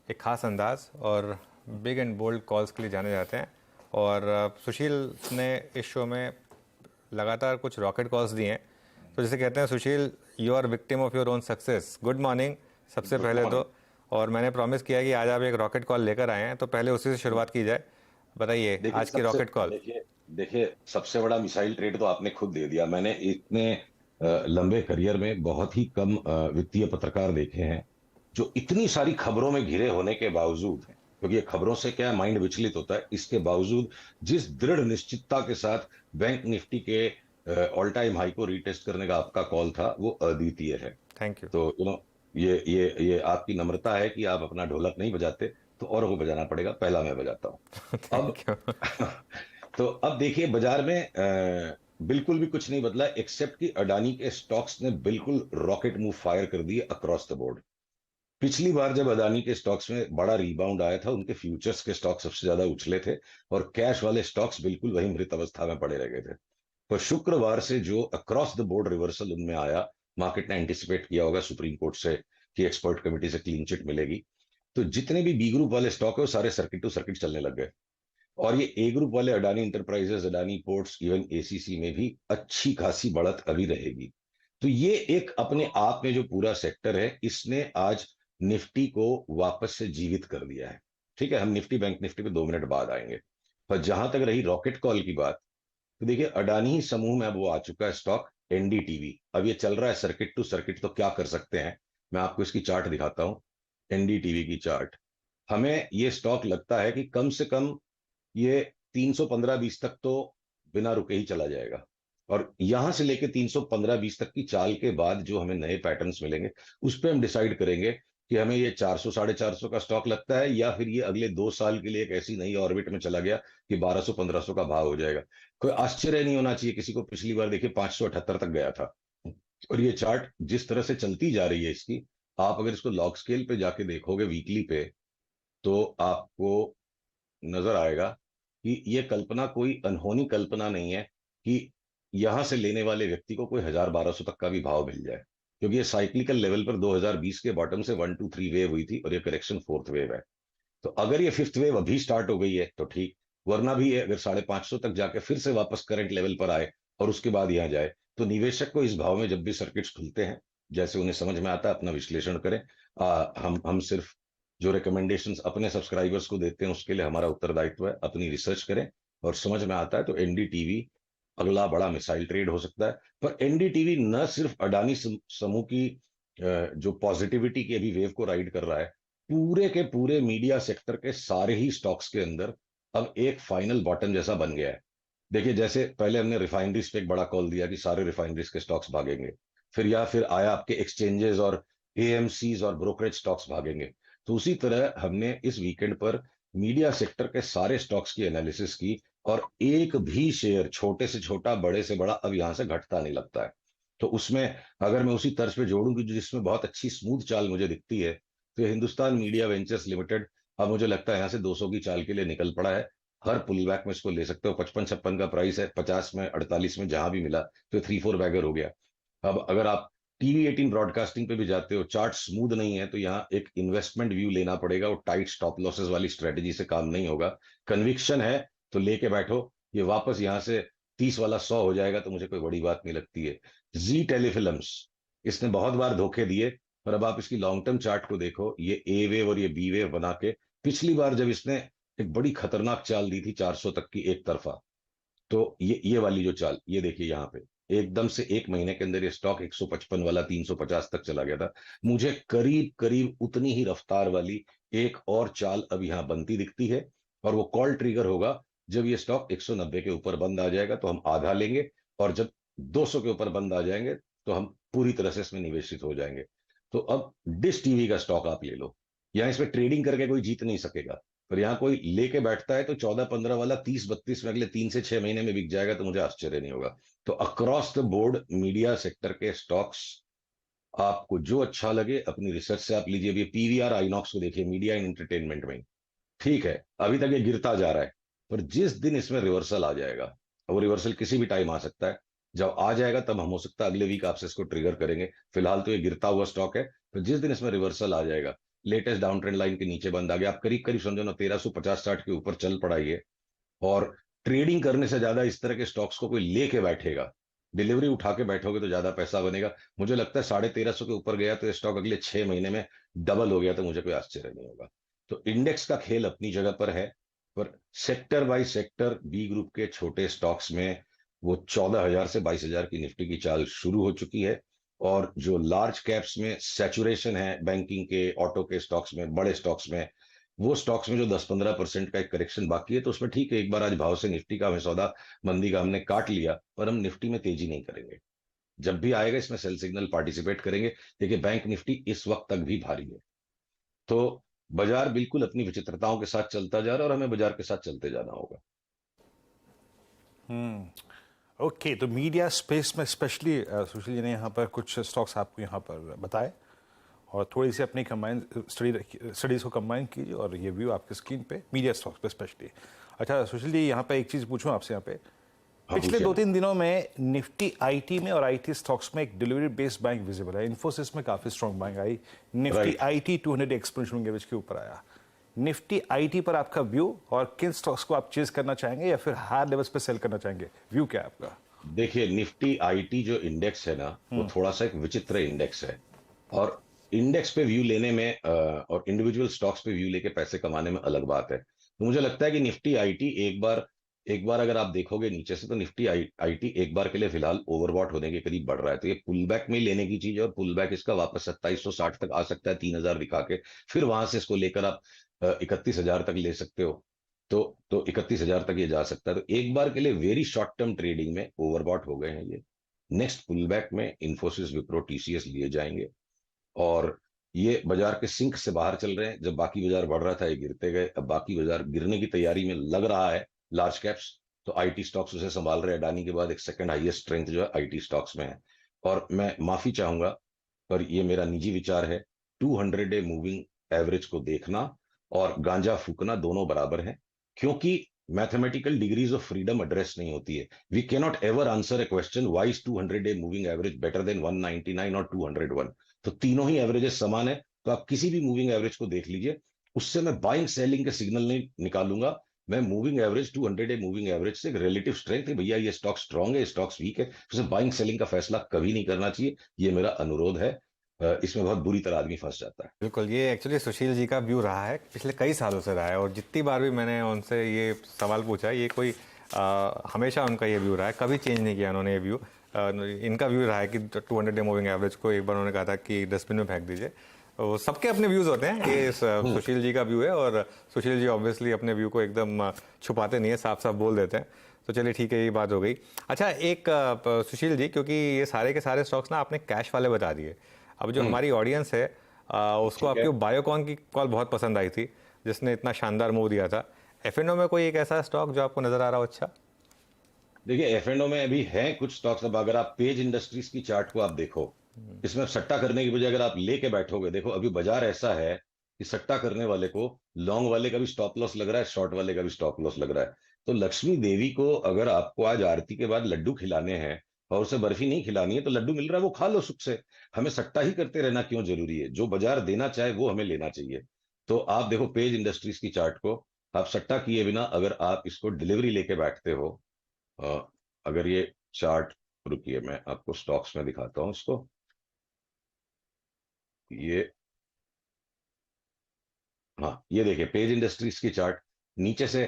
एक ख़ास अंदाज और बिग एंड बोल्ड कॉल्स के लिए जाने जाते हैं। और सुशील ने इस शो में लगातार कुछ रॉकेट कॉल्स दिए हैं। तो जैसे कहते हैं Sushil, you are victim of your own success. Good morning सबसे गुड पहले मॉर्निंग। तो। और मैंने प्रॉमिस किया कि आज आप एक रॉकेट कॉल लेकर आए हैं, तो पहले उसी से शुरुआत की जाए। बताइए देखिए आज की सबसे रॉकेट कॉल। देखिए देखिए सबसे बड़ा मिसाइल ट्रेड तो आपने खुद दे दिया। मैंने इतने लंबे करियर में बहुत ही कम वित्तीय पत्रकार देखे हैं जो इतनी सारी खबरों में घिरे होने के बावजूद, क्योंकि ये खबरों से क्या माइंड विचलित होता है, इसके बावजूद जिस दृढ़ निश्चितता के साथ बैंक निफ्टी के ऑल टाइम हाई को रीटेस्ट करने का आपका कॉल था, वो अद्वितीय है। Thank you. तो ये आपकी नम्रता है कि आप अपना ढोलक नहीं बजाते तो औरों को बजाना पड़ेगा, पहला मैं बजाता हूँ। अब थैंक यू। तो अब देखिए बाजार में बिल्कुल भी कुछ नहीं बदला, एक्सेप्ट कि अडानी के स्टॉक्स ने बिल्कुल रॉकेट मूव फायर कर दिए अक्रॉस द बोर्ड। पिछली बार जब अदानी के स्टॉक्स में बड़ा रीबाउंड आया था, उनके फ्यूचर्स के स्टॉक सबसे ज्यादा उछले थे और कैश वाले स्टॉक्स बिल्कुल वही मृत अवस्था में पड़े रह गए थे। तो शुक्रवार से जो अक्रॉस द बोर्ड रिवर्सल उनमें आया, मार्केट ने एंटिसिपेट किया होगा सुप्रीम कोर्ट से कि एक्सपर्ट कमेटी से क्लीन चिट मिलेगी, तो जितने भी बी ग्रुप वाले स्टॉक है वो सारे सर्किट टू सर्किट चलने लग गए। और ये ए ग्रुप वाले Adani enterprises, Adani ports, even ACC में भी अच्छी खासी बढ़त अभी रहेगी। तो ये एक अपने आप में जो पूरा सेक्टर है, इसने आज निफ्टी को वापस से जीवित कर दिया है। ठीक है, हम निफ्टी बैंक निफ्टी पे 2 मिनट बाद आएंगे। पर जहां तक रही रॉकेट कॉल की बात, तो देखिए अडानी ही समूह में अब वो आ चुका है स्टॉक एनडीटीवी। अब ये चल रहा है सर्किट टू सर्किट, तो क्या कर सकते हैं, मैं आपको इसकी चार्ट दिखाता हूं। एनडीटीवी की चार्ट, हमें ये स्टॉक लगता है कि कम से कम ये 315-20 तक तो बिना रुके ही चला जाएगा। और यहां से लेके 315-20 तक की चाल के बाद जो हमें नए पैटर्न्स मिलेंगे, उस पर हम डिसाइड करेंगे कि हमें ये 400 450 का स्टॉक लगता है, या फिर ये अगले 2 साल के लिए एक ऐसी नई ऑर्बिट में चला गया कि 1200 1500 का भाव हो जाएगा। कोई आश्चर्य नहीं होना चाहिए किसी को, पिछली बार देखिए 578 तक गया था। और ये चार्ट जिस तरह से चलती जा रही है इसकी, आप अगर इसको लॉग स्केल पे जाके देखोगे वीकली पे, तो आपको नजर आएगा कि ये कल्पना कोई अनहोनी कल्पना नहीं है कि यहां से लेने वाले व्यक्ति को कोई 1000 1200 तक का भी भाव मिल जाए। क्योंकि ये साइक्लिकल लेवल पर 2020 के बॉटम से 1 2 3 वेव हुई थी और ये करेक्शन फोर्थ वेव है। तो अगर ये फिफ्थ वेव अभी स्टार्ट हो गई है तो ठीक, वरना भी ये अगर 550 तक जाके फिर से वापस करंट लेवल पर आए और उसके बाद यहां जाए, तो निवेशक को इस भाव में जब भी सर्किट्स खुलते हैं, जैसे उन्हें समझ में आता है, अपना विश्लेषण करें। हम सिर्फ जो रिकमेंडेशंस अपने सब्सक्राइबर्स को देते हैं उसके लिए हमारा उत्तरदायित्व है, अपनी रिसर्च करें और समझ में आता है तो एनडीटीवी अगला बड़ा मिसाइल ट्रेड हो सकता है। पर एनडीटीवी न सिर्फ अडानी समूह की जो पॉजिटिविटी की अभी वेव को राइड कर रहा है, पूरे के पूरे मीडिया सेक्टर के सारे ही स्टॉक्स के अंदर अब एक फाइनल बॉटम जैसा बन गया है। देखिए जैसे पहले हमने रिफाइनरीज पे एक बड़ा कॉल दिया कि सारे रिफाइनरीज के स्टॉक्स भागेंगे, फिर आया आपके एक्सचेंजेस और एएमसीज और ब्रोकरेज स्टॉक्स भागेंगे। तो उसी तरह हमने इस वीकेंड पर मीडिया सेक्टर के सारे स्टॉक्स की एनालिसिस की, और एक भी शेयर, छोटे से छोटा बड़े से बड़ा, अब यहां से घटता नहीं लगता है। तो उसमें अगर मैं उसी तर्ज पे जोड़ूं कि जिसमें बहुत अच्छी स्मूथ चाल मुझे दिखती है, तो ये हिंदुस्तान मीडिया वेंचर्स लिमिटेड अब मुझे लगता है यहाँ से 200 की चाल के लिए निकल पड़ा है। हर पुल बैक में इसको ले सकते हो, 55 56 का प्राइस है, 50 में 48 में जहां भी मिला तो 3 4 बैगर हो गया। अब अगर आप टीवी 18 ब्रॉडकास्टिंग पे भी जाते हो, चार्ट स्मूथ नहीं है, तो यहाँ एक इन्वेस्टमेंट व्यू लेना पड़ेगा, वो टाइट स्टॉप लॉसेस वाली स्ट्रेटेजी से काम नहीं होगा। कन्विक्शन है तो लेके बैठो, ये वापस यहाँ से 30 वाला 100 हो जाएगा तो मुझे कोई बड़ी बात नहीं लगती है। जी टेलीफिल्म्स, इसने बहुत बार धोखे दिए, पर अब आप इसकी लॉन्ग टर्म चार्ट को देखो, ये ए वेव और ये बी वेव बना के, पिछली बार जब इसने एक बड़ी खतरनाक चाल दी थी 400 तक की एक तरफा, तो ये वाली जो चाल ये देखिए यहाँ पे, एकदम से एक महीने के अंदर ये स्टॉक 155 वाला 350 तक चला गया था। मुझे करीब करीब उतनी ही रफ्तार वाली एक और चाल अब यहाँ बनती दिखती है, और वो कॉल ट्रिगर होगा जब ये स्टॉक 190 के ऊपर बंद आ जाएगा तो हम आधा लेंगे, और जब 200 के ऊपर बंद आ जाएंगे तो हम पूरी तरह से इसमें निवेशित हो जाएंगे। तो अब डिश टीवी का स्टॉक आप ले लो, यहाँ इसमें ट्रेडिंग करके कोई जीत नहीं सकेगा, पर यहाँ कोई लेके बैठता है तो 14 15 वाला 30 32 में अगले 3 से 6 महीने में बिक जाएगा, तो मुझे आश्चर्य नहीं होगा। तो across the board media sector के स्टॉक्स, आपको जो अच्छा लगे अपनी रिसर्च से आप लीजिए। अभी पीवीआर आइनॉक्स को देखिए, मीडिया एंड एंटरटेनमेंट में, ठीक है अभी तक ये गिरता जा रहा है, पर जिस दिन इसमें रिवर्सल आ जाएगा, और वो रिवर्सल किसी भी टाइम आ सकता है, जब आ जाएगा तब हम हो सकता है अगले वीक आपसे इसको ट्रिगर करेंगे। फिलहाल तो ये गिरता हुआ स्टॉक है, तो जिस दिन इसमें रिवर्सल आ जाएगा लेटेस्ट डाउन ट्रेंड लाइन के नीचे बंद आ गया, आप करीब करीब समझो ना 1350-60 के ऊपर चल पड़ा ये। और ट्रेडिंग करने से ज्यादा इस तरह के स्टॉक्स को कोई लेके बैठेगा, डिलीवरी उठा के बैठोगे तो ज्यादा पैसा बनेगा। मुझे लगता है 1350 के ऊपर गया तो ये स्टॉक अगले 6 महीने में डबल हो गया तो मुझे कोई आश्चर्य नहीं होगा। तो इंडेक्स का खेल अपनी जगह पर है, पर sector by sector B group के छोटे स्टॉक्स में वो 14,000 से 22,000 की निफ्टी की चाल शुरू हो चुकी है। और जो लार्ज कैप्स में सैचुरेशन है, बैंकिंग के, ऑटो के स्टॉक्स में, बड़े स्टॉक्स में, वो स्टॉक्स में जो 10-15% का एक करेक्शन बाकी है, तो उसमें ठीक है, एक बार आज भाव से निफ्टी का हमें सौदा मंदी का हमने काट लिया, पर हम निफ्टी में तेजी नहीं करेंगे। जब भी आएगा इसमें सेल सिग्नल पार्टिसिपेट करेंगे। देखिए बैंक निफ्टी इस वक्त तक भी भारी है, तो बाजार बिल्कुल अपनी विचित्रताओं के साथ चलता जा रहा है और हमें बाजार के साथ चलते जाना होगा। ओके, तो मीडिया स्पेस में स्पेशली सुशील जी ने यहाँ पर कुछ स्टॉक्स आपको यहाँ पर बताए और थोड़ी सी अपनी कंबाइन स्टडीज़ को कंबाइन कीजिए और ये व्यू आपकी स्क्रीन पे मीडिया स्टॉक्स पे स्पेशली। अच्छा सुशील जी, यहाँ पे एक चीज़ पूछूं आपसे, यहाँ पे हाँ, पिछले पूछिए। 2-3 दिनों में निफ्टी आईटी में और आईटी स्टॉक्स में एक डिलीवरी बेस्ड बैंक विजिबल है। इन्फोसिस में काफ़ी strong bank I, Nifty right. IT 200 exponential average के ऊपर आया। निफ्टी आईटी पर आपका व्यू और किन स्टॉक्स को आप चेज करना चाहेंगे या फिर हायर लेवल्स पे सेल करना चाहेंगे, व्यू क्या है आपका? देखिए निफ्टी आईटी जो इंडेक्स है ना, वो थोड़ा सा एक विचित्र इंडेक्स है। और इंडेक्स पे व्यू लेने में और इंडिविजुअल स्टॉक्स पे व्यू लेके पैसे कमाने में अलग बात है। तो मुझे लगता है कि निफ्टी आईटी एक बार अगर आप देखोगे नीचे से, तो निफ्टी आईटी एक बार के लिए फिलहाल ओवरबॉट होने के करीब बढ़ रहा है। तो ये पुल बैक में लेने की चीज है, और पुल बैक इसका वापस 2760 तक आ सकता है 3000 दिखा के। फिर वहां से इसको लेकर आप 31,000 तक ले सकते हो। तो 31,000 तक ये जा सकता है। तो एक बार के लिए वेरी शॉर्ट टर्म ट्रेडिंग में ओवरबॉट हो गए हैं ये। नेक्स्ट पुल बैक में इंफोसिस, विप्रो, टीसीएस लिए जाएंगे। और ये बाजार के सिंक से बाहर चल रहे हैं। जब बाकी बाजार बढ़ रहा था ये गिरते गए, अब बाकी बाजार गिरने की तैयारी में लग रहा है लार्ज कैप्स, तो आईटी स्टॉक्स उसे संभाल रहे हैं। अडानी के बाद एक सेकंड हाईएस्ट स्ट्रेंथ जो है आईटी स्टॉक्स में है। और मैं माफी चाहूंगा, पर ये मेरा निजी विचार है, 200 डे मूविंग एवरेज को देखना और गांजा फूकना दोनों बराबर है। क्योंकि mathematical degrees of freedom address नहीं होती है। We can not ever answer a question why is 200 day moving average better than 199 और 201। तो तीनों ही एवरेजेस समान है। तो आप किसी भी मूविंग एवरेज को देख लीजिए, उससे मैं बाइंग सेलिंग के सिग्नल नहीं निकालूंगा। मैं moving average, 200 day moving average से एक रिलेटिव स्ट्रेंथ है, भैया ये स्टॉक स्ट्रांग है, स्टॉक्स वीक है, उसे बाइंग सेलिंग का फैसला कभी नहीं करना चाहिए। ये मेरा अनुरोध है। इसमें बहुत बुरी तरह आदमी फंस जाता है। बिल्कुल, ये एक्चुअली सुशील जी का व्यू रहा है, पिछले कई सालों से रहा है। और जितनी बार भी मैंने उनसे ये सवाल पूछा है, ये कोई हमेशा उनका ये व्यू रहा है, कभी चेंज नहीं किया उन्होंने ये व्यू। इनका व्यू रहा है कि 200 डे मूविंग एवरेज को एक बार उन्होंने कहा था कि डस्टबिन में फेंक दीजिए। तो सबके अपने व्यूज़ होते हैं, ये सुशील जी का व्यू है और सुशील जी ऑब्वियसली अपने व्यू को एकदम छुपाते नहीं है, साफ साफ बोल देते हैं। तो चलिए ठीक है, ये बात हो गई। अच्छा एक सुशील जी, क्योंकि ये सारे के सारे स्टॉक्स ना आपने कैश वाले बता दिए, अब जो हमारी ऑडियंस है उसको आपकी बायोकॉन की कॉल बहुत पसंद आई थी, जिसने इतना शानदार मूव दिया था। एफएनओ में कोई एक ऐसा स्टॉक जो आपको नजर आ रहा हो? अच्छा, देखिए एफएनओ में अभी हैं कुछ स्टॉक्स। अब अगर आप पेज इंडस्ट्रीज की चार्ट को आप देखो, इसमें सट्टा करने की बजाय अगर आप लेके बैठोगे, देखो अभी बाजार ऐसा है कि सट्टा करने वाले को लॉन्ग वाले का भी स्टॉप लॉस लग रहा है, शॉर्ट वाले का भी स्टॉप लॉस लग रहा है। तो लक्ष्मी देवी को अगर आपको आज आरती के बाद लड्डू खिलाने हैं और उसे बर्फी नहीं खिलानी है, तो लड्डू मिल रहा है वो खा लो सुख से। हमें सट्टा ही करते रहना क्यों जरूरी है? जो बाजार देना चाहे वो हमें लेना चाहिए। तो आप देखो पेज इंडस्ट्रीज की चार्ट को, आप सट्टा किए बिना अगर आप इसको डिलीवरी लेके बैठते हो, अगर ये चार्ट, रुकिए मैं आपको स्टॉक्स में दिखाता हूं इसको। ये, हाँ ये देखिए पेज इंडस्ट्रीज की चार्ट, नीचे से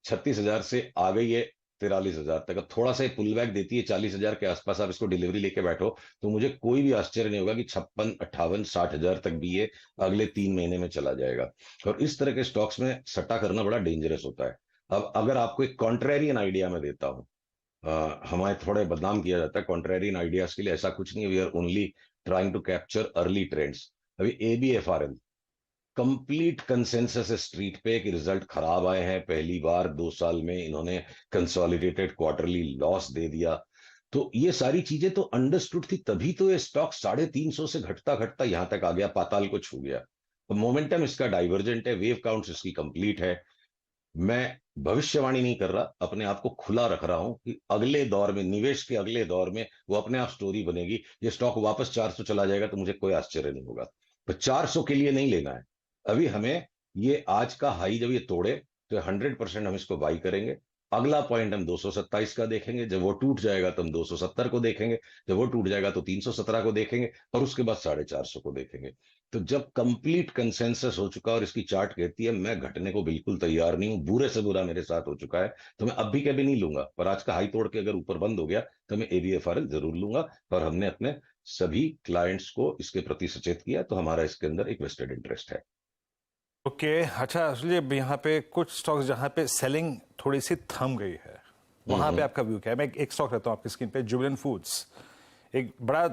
36,000 से आ गई है 43,000 तक। अब थोड़ा सा पुल बैक देती है 40,000 के आसपास, आप इसको डिलीवरी लेके बैठो तो मुझे कोई भी आश्चर्य नहीं होगा कि 56, 58, 60,000 तक भी ये अगले 3 महीने में चला जाएगा। और इस तरह के स्टॉक्स में सट्टा करना बड़ा डेंजरस होता है। अब अगर आपको एक कॉन्ट्रेरियन आइडिया में देता हूं, हमारे थोड़े बदनाम किया जाता है कॉन्ट्रेरियन आइडियाज के लिए, ऐसा कुछ नहीं है। We are only trying to capture early trends. अभी एबीएफआरएल कंप्लीट कंसेंसस है स्ट्रीट पे कि रिजल्ट खराब आए हैं, पहली बार 2 साल में इन्होंने कंसोलिडेटेड क्वार्टरली लॉस दे दिया। तो ये सारी चीजें तो अंडरस्टूड थी, तभी तो ये स्टॉक 350 से घटता घटता यहां तक आ गया, पाताल को छू गया। तो मोमेंटम इसका डाइवर्जेंट है, वेव काउंट्स इसकी कंप्लीट है। मैं भविष्यवाणी नहीं कर रहा, अपने आप को खुला रख रहा हूं कि अगले दौर में, निवेश के अगले दौर में वो अपने आप स्टोरी बनेगी। ये स्टॉक वापस 400 चला जाएगा तो मुझे कोई आश्चर्य नहीं होगा। तो 400 के लिए नहीं लेना है, अभी हमें ये आज का हाई जब ये तोड़े तो 100% हम इसको बाई करेंगे। अगला पॉइंट हम 227 का देखेंगे, जब वो टूट जाएगा तो हम 270 को देखेंगे, जब वो टूट जाएगा तो 317 को देखेंगे और उसके बाद 450 को देखेंगे। तो जब कंप्लीट कंसेंसस हो चुका और इसकी चार्ट कहती है मैं घटने को बिल्कुल तैयार नहीं हूं, बुरे से बुरा मेरे साथ हो चुका है, तो मैं अब भी कभी नहीं लूंगा, पर आज का हाई तोड़ के अगर ऊपर बंद हो गया तो मैं ABFRL जरूर लूंगा। और हमने अपने सभी क्लाइंट्स को इसके प्रति सचेत किया, तो हमारा इसके अंदर एक वेस्टेड इंटरेस्ट है। ओके अच्छा सुनिए, अब यहाँ पे कुछ स्टॉक्स जहाँ पे सेलिंग थोड़ी सी थम गई है, वहां पे आपका व्यू क्या है? मैं एक स्टॉक रहता हूँ आपकी स्क्रीन पे, जुबिलेंट फूड्स। एक बड़ा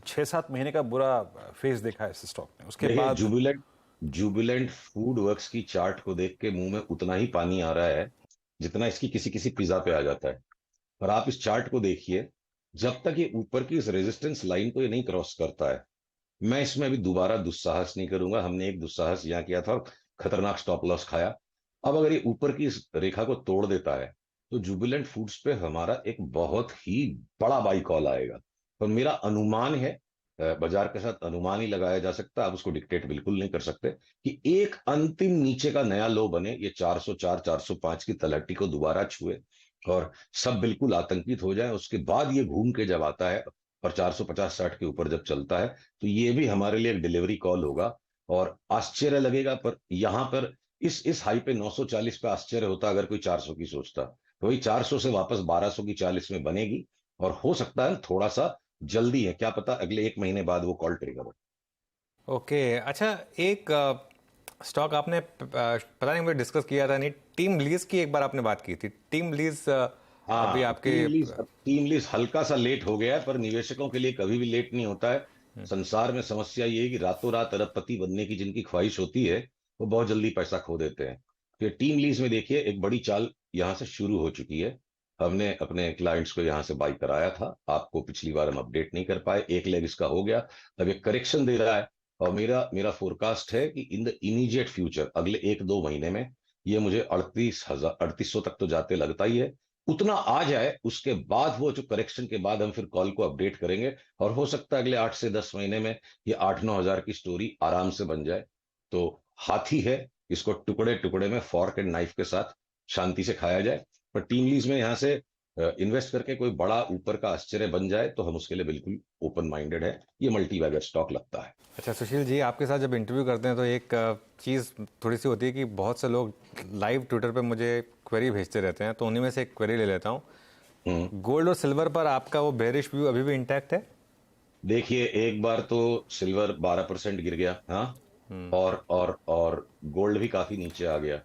6-7 महीने का बुरा फेज देखा है इस स्टॉक ने, उसके देखिए, बाद जुबिलेंट फूड वर्क्स की चार्ट को देख के मुंह में उतना ही पानी आ रहा है जितना इसकी किसी किसी पिज्जा पे आ जाता है। पर आप इस चार्ट को देखिए, जब तक ये ऊपर की इस रेजिस्टेंस लाइन को ये नहीं क्रॉस करता है, मैं इसमें अभी दोबारा दुस्साहस नहीं करूंगा। हमने एक दुस्साहस यहां किया था और खतरनाक स्टॉप लॉस खाया। अब अगर ये ऊपर की इस रेखा को तोड़ देता है तो जुबिलेंट फूड्स पे हमारा एक बहुत ही बड़ा बाई कॉल आएगा। पर मेरा अनुमान है, बाजार के साथ अनुमान ही लगाया जा सकता है, आप उसको डिक्टेट बिल्कुल नहीं कर सकते, कि एक अंतिम नीचे का नया लो बने, ये 404 405 की तलहटी को दोबारा छुए और सब बिल्कुल आतंकित हो जाए। उसके बाद ये घूम के जब आता है और 450-60 के ऊपर जब चलता है, तो ये भी हमारे लिए एक डिलीवरी कॉल होगा और आश्चर्य लगेगा। पर यहां पर इस हाई पे 940 पे आश्चर्य होता अगर कोई 400 की सोचता, तो वही 400 से वापस 1200 की 40 में बनेगी। और हो सकता है थोड़ा सा जल्दी है, क्या पता अगले 1 महीने बाद वो कॉल ट्रिगर हो। ओके अच्छा, एक स्टॉक आपने पता नहीं मुझे डिस्कस किया था नहीं, टीम लीज की एक बार आपने बात की थी। टीम लीज अभी हाँ, आपके टीम लीज हल्का सा लेट हो गया है, पर निवेशकों के लिए कभी भी लेट नहीं होता है। संसार में समस्या ये है कि रातों रात अरबपति बनने की जिनकी ख्वाहिश होती है वो बहुत जल्दी पैसा खो देते हैं। तो टीम लीज में देखिए एक बड़ी चाल यहाँ से शुरू हो चुकी है। हमने अपने क्लाइंट्स को यहाँ से बाई कराया था, आपको पिछली बार हम अपडेट नहीं कर पाए, एक लेग इसका हो गया, अब एक करेक्शन दे रहा है। और मेरा मेरा फोरकास्ट है कि इन द इमीडिएट फ्यूचर अगले 1-2 महीने में ये मुझे 38,000 तक तो जाते लगता ही है, उतना आ जाए। उसके बाद वो जो करेक्शन के बाद हम फिर कॉल को अपडेट करेंगे और हो सकता है अगले 8 से 10 महीने में ये 8-9 हजार की स्टोरी आराम से बन जाए। तो हाथी है, इसको टुकड़े टुकड़े में फॉर्क एंड नाइफ के साथ शांति से खाया जाए। पर टीम लीज में यहां से इन्वेस्ट करके कोई बड़ा ऊपर का आश्चर्य बन जाए तो हम उसके लिए बिल्कुल ओपन माइंडेड है। ये मल्टी बैगर स्टॉक लगता है। अच्छा सुशील जी, आपके साथ जब इंटरव्यू करते हैं तो एक चीज़ थोड़ी सी होती है कि बहुत से लोग लाइव ट्विटर पे मुझे क्वेरी भेजते रहते हैं, तो उन्हीं में से एक क्वेरी ले लेता हूँ। गोल्ड और सिल्वर पर आपका वो बेरिश व्यू अभी भी इंटैक्ट है? देखिए, एक बार तो सिल्वर 12% गिर गया, हाँ, और गोल्ड भी काफी नीचे आ गया।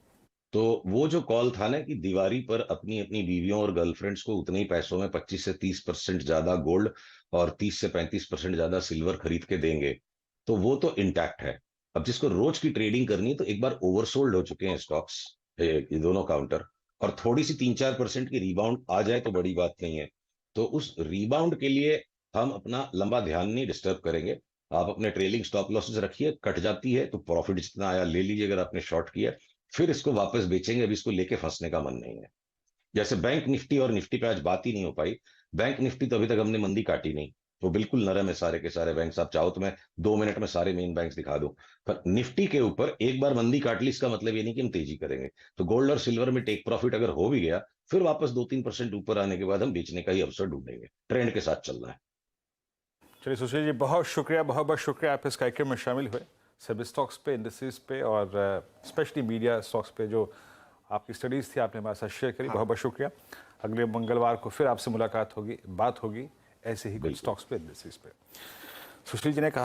तो वो जो कॉल था ना कि दीवारी पर अपनी अपनी बीवियों और गर्लफ्रेंड्स को उतने ही पैसों में 25 से 30% ज्यादा गोल्ड और 30 से 35% ज्यादा सिल्वर खरीद के देंगे, तो वो तो इंटैक्ट है। अब जिसको रोज की ट्रेडिंग करनी है तो एक बार ओवरसोल्ड हो चुके हैं स्टॉक्स, ये दोनों काउंटर, और थोड़ी सी 3-4% की रिबाउंड आ जाए तो बड़ी बात नहीं है। तो उस रिबाउंड के लिए हम अपना लंबा ध्यान नहीं डिस्टर्ब करेंगे। आप अपने ट्रेलिंग स्टॉप लॉसेस रखिए, कट जाती है तो प्रॉफिट जितना आया ले लीजिए अगर आपने शॉर्ट किया, फिर इसको वापस बेचेंगे। अभी इसको लेके फंसने का मन नहीं है। जैसे बैंक निफ्टी और निफ्टी पे आज बात ही नहीं हो पाई। बैंक निफ्टी तो अभी तक हमने मंदी काटी नहीं, वो बिल्कुल नरम है सारे के सारे बैंक। आप चाहो तो मैं 2 मिनट में सारे मेन बैंक्स दिखा दूं। पर निफ्टी के ऊपर एक बार मंदी काट ली, इसका मतलब ये नहीं कि हम तेजी करेंगे। तो गोल्ड और सिल्वर में टेक प्रॉफिट अगर हो भी गया, फिर वापस 2-3% ऊपर आने के बाद हम बेचने का ही अवसर ढूंढेंगे। ट्रेंड के साथ चलना है। चलिए सुशील जी, बहुत शुक्रिया, बहुत बहुत शुक्रिया आप इस कार्यक्रम में शामिल हुए, सभी स्टॉक्स पे, इंडस्ट्रीज पे और स्पेशली मीडिया स्टॉक्स पे जो आपकी स्टडीज़ थी आपने हमारे साथ शेयर करी। बहुत बहुत शुक्रिया। अगले मंगलवार को फिर आपसे मुलाकात होगी, बात होगी ऐसे ही कुछ स्टॉक्स पे, इंडस्ट्रीज पे। सुशील जी ने कहा